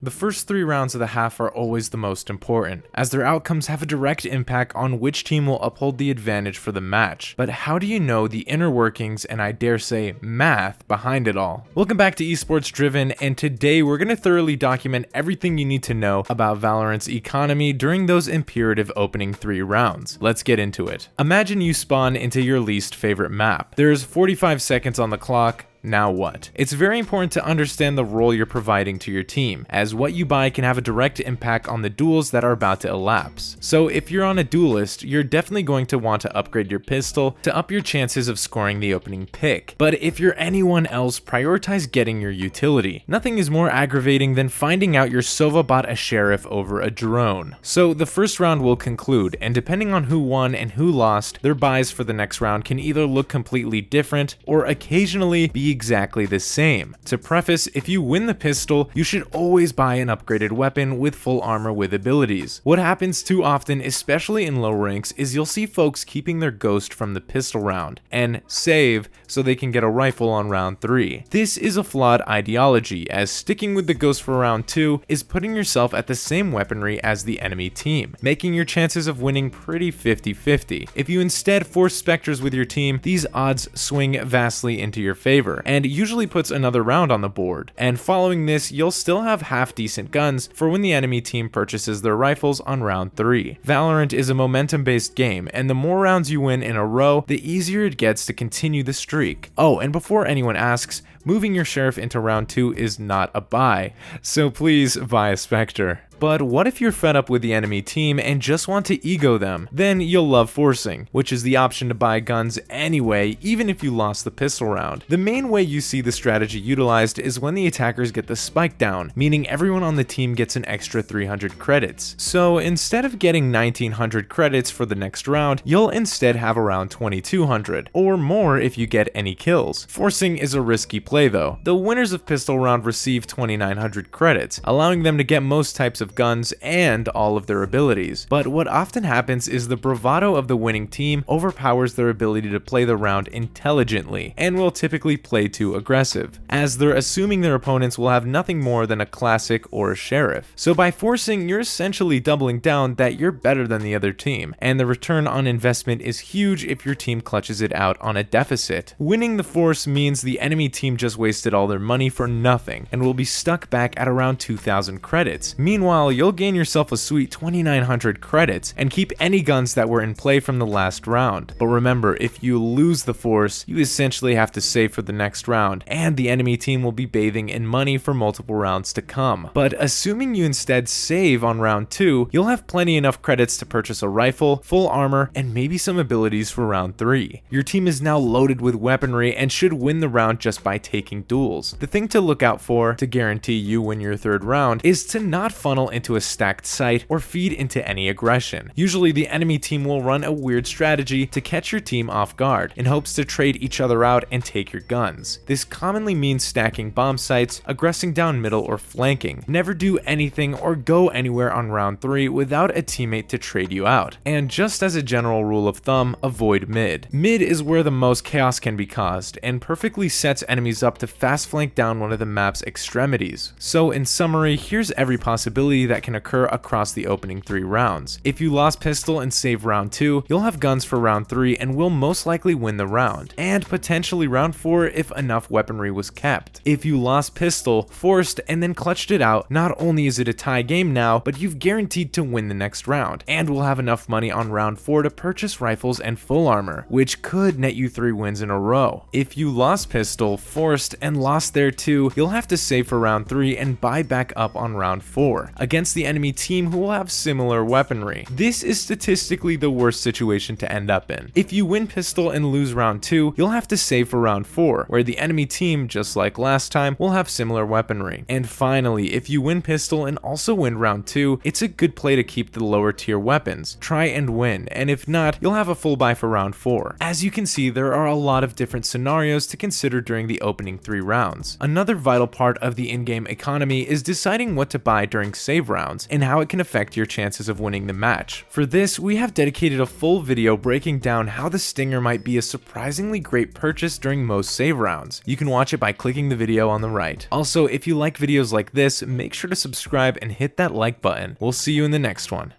The first 3 rounds of the half are always the most important, as their outcomes have a direct impact on which team will uphold the advantage for the match. But how do you know the inner workings and I dare say math behind it all? Welcome back to Esports Driven, and today we're going to thoroughly document everything you need to know about Valorant's economy during those imperative opening 3 rounds. Let's get into it. Imagine you spawn into your least favorite map. There's 45 seconds on the clock. Now what? It's very important to understand the role you're providing to your team, as what you buy can have a direct impact on the duels that are about to elapse. So if you're on a duelist, you're definitely going to want to upgrade your pistol to up your chances of scoring the opening pick. But if you're anyone else, prioritize getting your utility. Nothing is more aggravating than finding out your Sova bought a sheriff over a drone. So the first round will conclude, and depending on who won and who lost, their buys for the next round can either look completely different or occasionally be exactly the same. To preface, if you win the pistol, you should always buy an upgraded weapon with full armor with abilities. What happens too often, especially in low ranks, is you'll see folks keeping their ghost from the pistol round and save so they can get a rifle on round 3. This is a flawed ideology, as sticking with the ghost for round 2 is putting yourself at the same weaponry as the enemy team, making your chances of winning pretty 50-50. If you instead force specters with your team, these odds swing vastly into your favor, and usually puts another round on the board. And following this, you'll still have half decent guns for when the enemy team purchases their rifles on round 3. Valorant is a momentum based game, and the more rounds you win in a row, the easier it gets to continue the streak. Oh, and before anyone asks, moving your sheriff into round 2 is not a buy, so please buy a Spectre. But what if you're fed up with the enemy team and just want to ego them? Then you'll love forcing, which is the option to buy guns anyway, even if you lost the pistol round. The main way you see the strategy utilized is when the attackers get the spike down, meaning everyone on the team gets an extra 300 credits. So instead of getting 1900 credits for the next round, you'll instead have around 2200, or more if you get any kills. Forcing is a risky play though. The winners of pistol round receive 2900 credits, allowing them to get most types of guns and all of their abilities. But what often happens is the bravado of the winning team overpowers their ability to play the round intelligently, and will typically play too aggressive, as they're assuming their opponents will have nothing more than a classic or a sheriff. So by forcing, you're essentially doubling down that you're better than the other team, and the return on investment is huge if your team clutches it out on a deficit. Winning the force means the enemy team just wasted all their money for nothing, and will be stuck back at around 2000 credits. Meanwhile, you'll gain yourself a sweet 2900 credits and keep any guns that were in play from the last round. But remember, if you lose the force, you essentially have to save for the next round, and the enemy team will be bathing in money for multiple rounds to come. But assuming you instead save on round 2, you'll have plenty enough credits to purchase a rifle, full armor, and maybe some abilities for round 3. Your team is now loaded with weaponry and should win the round just by taking duels. The thing to look out for to guarantee you win your 3rd round is to not funnel into a stacked site or feed into any aggression. Usually the enemy team will run a weird strategy to catch your team off guard in hopes to trade each other out and take your guns. This commonly means stacking bomb sites, aggressing down middle, or flanking. Never do anything or go anywhere on round 3 without a teammate to trade you out. And just as a general rule of thumb, avoid mid. Mid is where the most chaos can be caused, and perfectly sets enemies up to fast flank down one of the map's extremities. So in summary, here's every possibility that can occur across the opening 3 rounds. If you lost pistol and save round 2, you'll have guns for round 3 and will most likely win the round, and potentially round 4 if enough weaponry was kept. If you lost pistol, forced, and then clutched it out, not only is it a tie game now, but you've guaranteed to win the next round, and will have enough money on round 4 to purchase rifles and full armor, which could net you 3 wins in a row. If you lost pistol, forced, and lost there too, you'll have to save for round 3 and buy back up on round 4 against the enemy team who will have similar weaponry. This is statistically the worst situation to end up in. If you win pistol and lose round 2, you'll have to save for round 4, where the enemy team, just like last time, will have similar weaponry. And finally, if you win pistol and also win round 2, it's a good play to keep the lower tier weapons. Try and win, and if not, you'll have a full buy for round 4. As you can see, there are a lot of different scenarios to consider during the opening 3 rounds. Another vital part of the in-game economy is deciding what to buy during save save rounds, and how it can affect your chances of winning the match. For this, we have dedicated a full video breaking down how the Stinger might be a surprisingly great purchase during most save rounds. You can watch it by clicking the video on the right. Also, if you like videos like this, make sure to subscribe and hit that like button. We'll see you in the next one.